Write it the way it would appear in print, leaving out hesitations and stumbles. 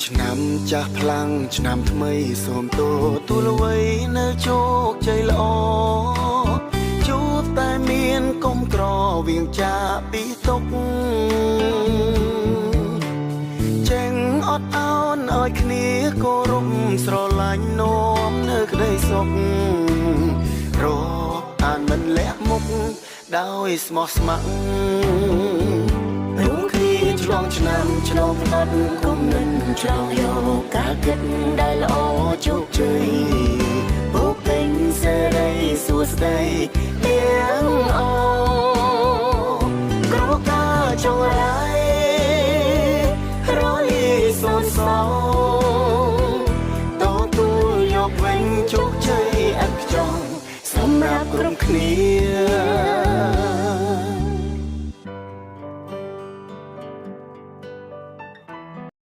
ឆ្នាំចាស់ផ្លាំងឆ្នាំថ្មីសូមទូលអ្វីនៅជោគជ័យល្អជួបតែមានកុំក្រវៀងចាពីទុកចេញអត់អោនឲ្យគ្នាគោរពស្រឡាញ់នាំនៅក្តីសុខរកអានមិនលះមុខដោយស្មោះស្ម័គ្ររួមគ្នាឆ្លងឆ្នាំឆ្លងផុតគុំនឹងឆ្លងយកការគិតដែលល្អជោគជ័យពុកពេញសេរីសួស្តីទាំងអក្រការចងរាយរលីសូនសោទទួលយកវិញជោគជ័យឥតខ្ចោះសម្រាប់គ្រប់គ្នា